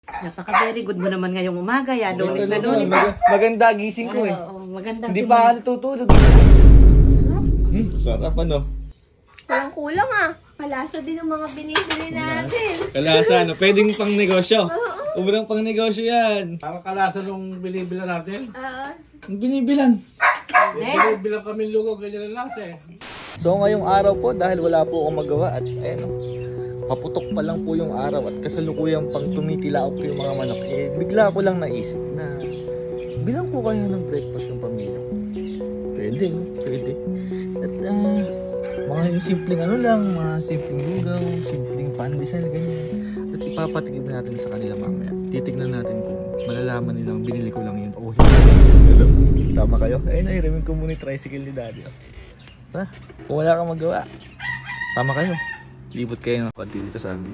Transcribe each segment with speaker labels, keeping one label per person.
Speaker 1: Napaka-very good mo naman ngayong umaga, ya. Lunes na lunes.
Speaker 2: Maganda gising ko eh.
Speaker 1: Oo, maganda.
Speaker 2: Hindi pa ako natutulog. Sarap ano?
Speaker 3: Walang kulang ah. Palasa din ang mga binibili natin.
Speaker 2: Kalasa ano? Pwedeng pang negosyo. Ubrang pang negosyo yan.
Speaker 4: Parang kalasa nung binibilan natin.
Speaker 2: Ang binibilan.
Speaker 4: Binibilan kami lugo, ganyan na lasa eh.
Speaker 2: So ngayong araw po, dahil wala po akong magawa at ayun, paputok pa lang po yung araw at kasalukuyang pang tumitilaok po yung mga manok, eh bigla ko lang naisip na bilang po kayo ng breakfast yung pamilya ko. Pwede, no? Pwede. At mga yung simpleng ano lang, mga simpleng lugaw, simpleng pandesal, ganyan. At ipapatikim natin sa kanila mamaya. Titignan natin kung malalaman nilang binili ko lang yun o hindi. Sama kayo? Ayun, nai-reming ko muna yung tricycle ni Daddy. Ha? Kung wala kang magawa, sama kayo. Libot kayo ng konti dito sa amin.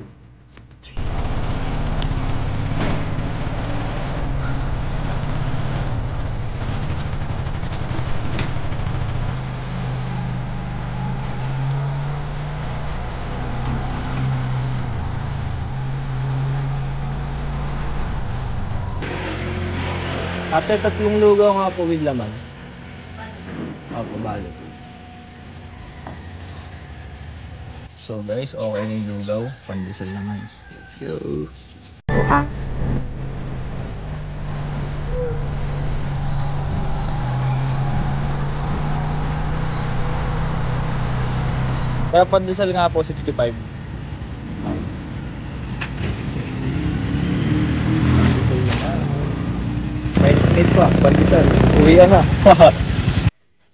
Speaker 2: After 3 lugaw nga po with laman. Opo, balo. So guys, okay na yung lugaw. Pandesal naman. Let's go! Kaya pandesal nga po, 65. Minute pa, pandesal. Uwi na.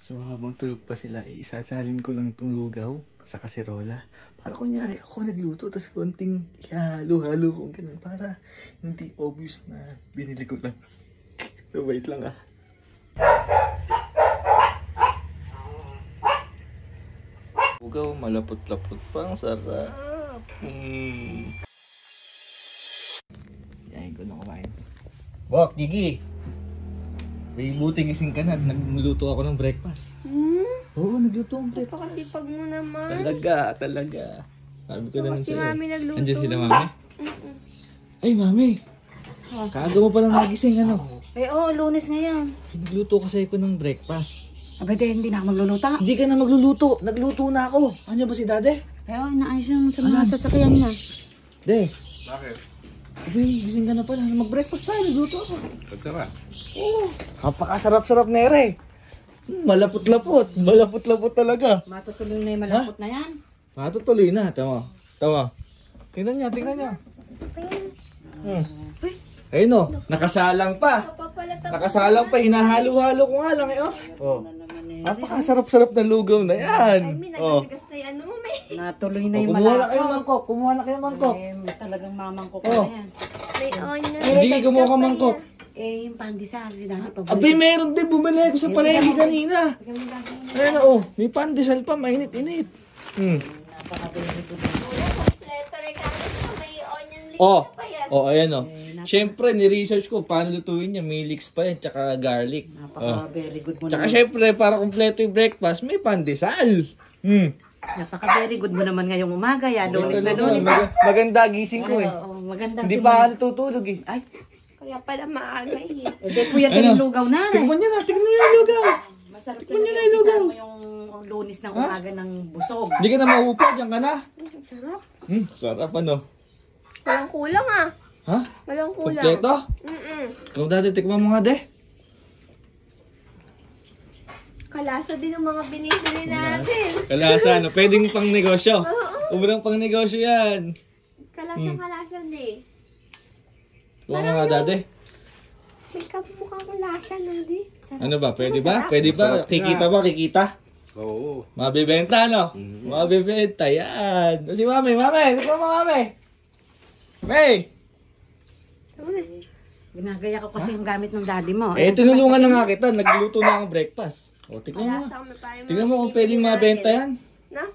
Speaker 2: So habang tulog pa sila, isasalin ko lang itong lugaw sa kaserola. Para kunyari ako nagluto, tapos konting halo-halo kong ganun. Para hindi obvious na binili ko lang. So wait lang ah. Lugaw, malapot-lapot pang sarap. Yahin ko na kumain. Bok, Gigi! May buti gising ka na, nagluto ako ng breakfast. Oo, nagluto akong breakfast.
Speaker 3: Napakasipag mo naman.
Speaker 2: Talaga. Sabi ko naman
Speaker 3: Kasi
Speaker 2: sa'yo.
Speaker 3: mami nagluto.
Speaker 2: Andiyan sila, mami? Ay, mami! Kaaga mo palang nagising, ano?
Speaker 1: Eh, oo, lunes ngayon.
Speaker 2: Nagluto kasi ako ng breakfast.
Speaker 1: Abay, hindi na ako magluluto.
Speaker 2: Hindi ka na magluluto. Nagluto na ako. Ano ba si Dade?
Speaker 1: Eh, oo, naayos yung sa mga sasakyan niya.
Speaker 2: De.
Speaker 4: Bakit?
Speaker 2: Abay, gising ka na pala. Mag-breakfast tayo. Nagluto ako.
Speaker 4: Pagtara.
Speaker 2: Oo. Napakasarap-sarap na ere. Malapot-lapot. Malapot-lapot talaga.
Speaker 1: Matutuloy na yung malapot na yan.
Speaker 2: Matutuloy na. Tama. Tingnan niya. Ayun o. Nakasalang pa. Nakasalang pa. Hinahalo-halo ko nga lang eh. Oh. Napakasarap-sarap na lugaw na yan.
Speaker 3: Ay, may nagasigas na yung ano mo, may.
Speaker 1: Natuloy na yung
Speaker 2: Kumuha na
Speaker 1: malapot.
Speaker 2: kayo mangkok.
Speaker 1: Eh, talagang mamangkok
Speaker 2: Oh.
Speaker 1: na yan.
Speaker 3: May onion.
Speaker 2: Hindi kumuha ka mangkok.
Speaker 1: Eh, yung pandesal, si Dani paborito.
Speaker 2: Abay, meron din. Bumili ko sa palengke kanina. Ayun o. May pandesal pa. Mainit-init.
Speaker 1: Napaka-very good.
Speaker 3: Kompleto rin kasi may onion leeks
Speaker 2: Oh.
Speaker 3: pa yan.
Speaker 2: Ayan o. Siyempre, ni-research ko paano lutuin niya. May leeks pa yan, tsaka garlic.
Speaker 1: Napaka-very good mo
Speaker 2: Tsaka
Speaker 1: naman.
Speaker 2: siyempre, para kumpleto yung breakfast, may pandesal.
Speaker 1: Napaka-very good mo naman ngayong umaga, ya. Lunes na lunes.
Speaker 2: Maganda gising ko eh.
Speaker 1: Oo, maganda.
Speaker 2: Hindi pa ako natutulog eh.
Speaker 1: Ay,
Speaker 3: Kaya pala maaga eh.
Speaker 1: hindi po yan yung lugaw na eh.
Speaker 2: Tignan niya yung lugaw.
Speaker 1: Masarap talaga yung isa mo yung lunes ng umaga ng busog.
Speaker 2: Hindi ka na maupo, diyan ka na.
Speaker 3: Sarap.
Speaker 2: Sarap ano.
Speaker 3: Walang kulang ah.
Speaker 2: Ha?
Speaker 3: Walang kulang.
Speaker 2: Kompleto?
Speaker 3: Mm-mm.
Speaker 2: Ikaw dati, tikman mo nga de.
Speaker 3: Kalasa din ang mga binibili natin.
Speaker 2: Kalasa ano, pwedeng pang negosyo. Ubrang pang negosyo yan.
Speaker 3: Kalasa eh.
Speaker 2: Ikaw nga dati.
Speaker 3: May kamukha kong lasa na di.
Speaker 2: Ano ba, pwede ba? Pwede ba? Kikita?
Speaker 4: Oo.
Speaker 2: Mabibenta, no? Mabibenta, yan. Si Mami, ito mo, Mami. May!
Speaker 1: Ginagaya ko kasi yung gamit ng daddy mo.
Speaker 2: Eh, tinulungan na nga kita. Nagluto na akong breakfast. O, tignan mo. Tignan mo kung pwedeng mabenta yan.
Speaker 3: Na?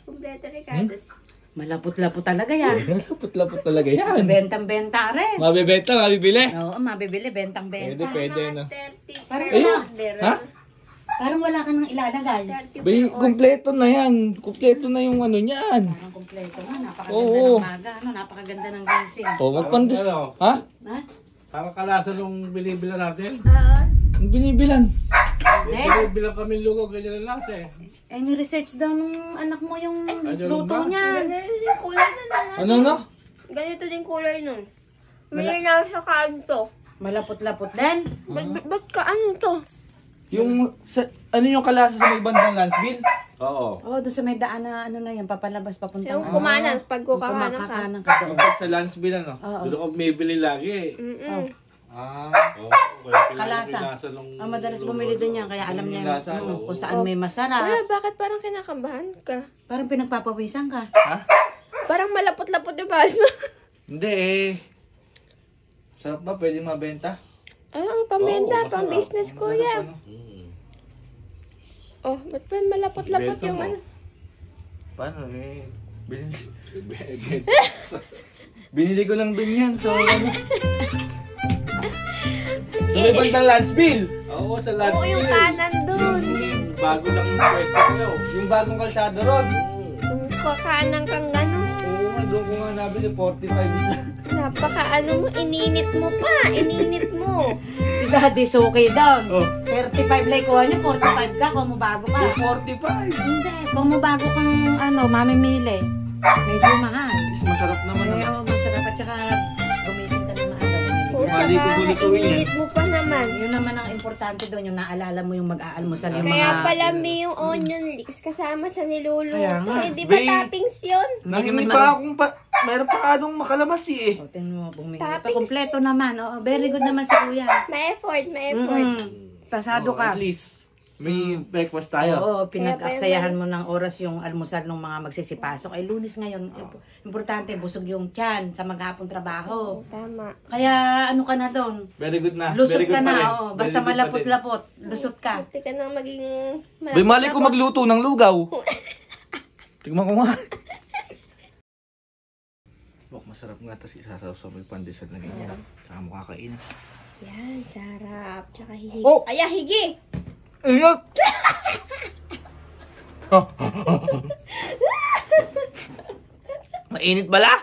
Speaker 3: Kompleto Ricardo's.
Speaker 1: Malapot-lapot talaga yan.
Speaker 2: Lapot-lapot talaga yan.
Speaker 1: Bentang-benta rin.
Speaker 2: Mabibenta, mabibili.
Speaker 1: Oo, mabibili, bentang-benta.
Speaker 2: Pwede, no?
Speaker 3: 30
Speaker 1: Parang
Speaker 3: per
Speaker 1: ano?
Speaker 3: order.
Speaker 2: Ha?
Speaker 1: Parang wala ka nang ilalagay.
Speaker 2: Kumpleto na yan. Kumpleto na yung ano niyan.
Speaker 1: Parang kompleto nga. Napakaganda
Speaker 2: Oo.
Speaker 1: ng maga. Ano, napakaganda ng gising.
Speaker 2: O, magpandis.
Speaker 4: Ano?
Speaker 2: Ha?
Speaker 1: Ha?
Speaker 4: Parang kalasa nung binibila natin.
Speaker 2: Ang binibilan.
Speaker 4: Binibila kami lugaw, ganyan ang lasa eh.
Speaker 1: Eh, ni-research daw nung anak mo yung
Speaker 4: Ano
Speaker 1: luto
Speaker 4: ba?
Speaker 1: niyan.
Speaker 3: Ganito din kulay na naman.
Speaker 2: Ano na?
Speaker 3: Ganito din kulay nun. May na sa kanto.
Speaker 1: Malapot-lapot din.
Speaker 3: Ba't ka ano to?
Speaker 2: Yung, ano yung kalasa sa may bandang Lansville?
Speaker 4: Oo.
Speaker 1: Oo, doon sa may daan na ano na yan, papalabas, papunta.
Speaker 3: Yung kumanan, pag kukakanan ka.
Speaker 1: Kumakanan ka doon.
Speaker 2: Kapag sa Lansville, ano?
Speaker 1: Oo.
Speaker 4: Doon ako bumibili lagi eh.
Speaker 1: Oh.
Speaker 2: Ah.
Speaker 4: Oo. Kaya
Speaker 1: Kalasa.
Speaker 4: pinasa nung...
Speaker 1: Madalas bumili doon yan, kaya alam niya
Speaker 2: Yung lasa,
Speaker 1: kung saan may masarap.
Speaker 3: Kuya, bakit parang kinakabahan ka?
Speaker 1: Parang pinagpapawisan ka.
Speaker 2: Ha?
Speaker 3: Parang malapot-lapot yung bahas mo.
Speaker 2: Hindi eh. Sarap ba? Pwede mabenta?
Speaker 3: Ang pambenta,
Speaker 4: Oo,
Speaker 3: pang
Speaker 4: masarap.
Speaker 3: business kuya.
Speaker 2: Ano?
Speaker 4: Mm.
Speaker 3: Oh, ba't pa malapot-lapot
Speaker 4: Benta
Speaker 3: yung
Speaker 4: mo.
Speaker 3: ano?
Speaker 2: Paano eh? Binili,
Speaker 4: Ibenta.
Speaker 2: binili ko lang dun yan. So, ano? Sa may bandang Lansville.
Speaker 4: Oo, sa lahat.
Speaker 3: Oo, yung kanan dun.
Speaker 4: Yung bago lang yung pwesto kayo.
Speaker 2: Yung bagong kalsado ron.
Speaker 3: Yung kakanan kang gano'n.
Speaker 2: Oo nga, doon ko nga nabili 45 isa.
Speaker 3: Napaka ano mo, ininit mo pa. Ininit mo.
Speaker 1: Si Daddy Suki daw.
Speaker 2: Oh.
Speaker 1: 35 like kuha niya, 45 ka, kung mabago ka.
Speaker 2: 45.
Speaker 1: Hindi, kung mabago kang ano, mamimili. Medyo mahal.
Speaker 2: Is masarap naman.
Speaker 1: Eh,
Speaker 2: Ano?
Speaker 1: masarap at saka gumising ka na maaga.
Speaker 3: O,
Speaker 2: Mali ko
Speaker 3: saka
Speaker 2: gulutuin yan.
Speaker 3: ininit mo pa naman.
Speaker 1: Yun naman ang importante doon, yung naalala mo yung mag-aalmusal yung
Speaker 3: Kaya
Speaker 1: mga...
Speaker 3: pala may yung onion leeks kasama sa niluluto.
Speaker 1: Kaya nga.
Speaker 3: Eh, di ba
Speaker 2: Bay-
Speaker 3: toppings yun?
Speaker 2: Nangingi pa akong meron pa anong makalabasi eh.
Speaker 1: O, tingnan mo, bumingi pa.
Speaker 3: Toppings.
Speaker 1: Kompleto naman. Oo, very good naman si Kuya.
Speaker 3: May effort, may effort.
Speaker 1: Pasado ka.
Speaker 2: At least, may breakfast tayo.
Speaker 1: Oo, pinag-aksayahan mo ng oras yung almusal ng mga magsisipasok. Ay, Lunes ngayon. Importante, busog yung tiyan sa maghapong trabaho.
Speaker 3: Tama.
Speaker 1: Kaya ano ka na doon?
Speaker 2: Very good na.
Speaker 1: Lusot
Speaker 2: Very good
Speaker 1: ka
Speaker 2: pa
Speaker 1: na.
Speaker 2: rin.
Speaker 1: Oo, basta
Speaker 2: Very good pa din.
Speaker 1: malapot-lapot. Lusot ka.
Speaker 3: Buti ka nang maging
Speaker 2: Bay, mali ko magluto ng lugaw. Tignan ko nga. Bok, masarap nga. Tapos isasaw-saw may pandesal na ganyan. Saka mo kakain.
Speaker 3: Yan, sarap. Tsaka higi.
Speaker 2: Oh!
Speaker 3: Ay, higi!
Speaker 2: Iyak! Mainit bala?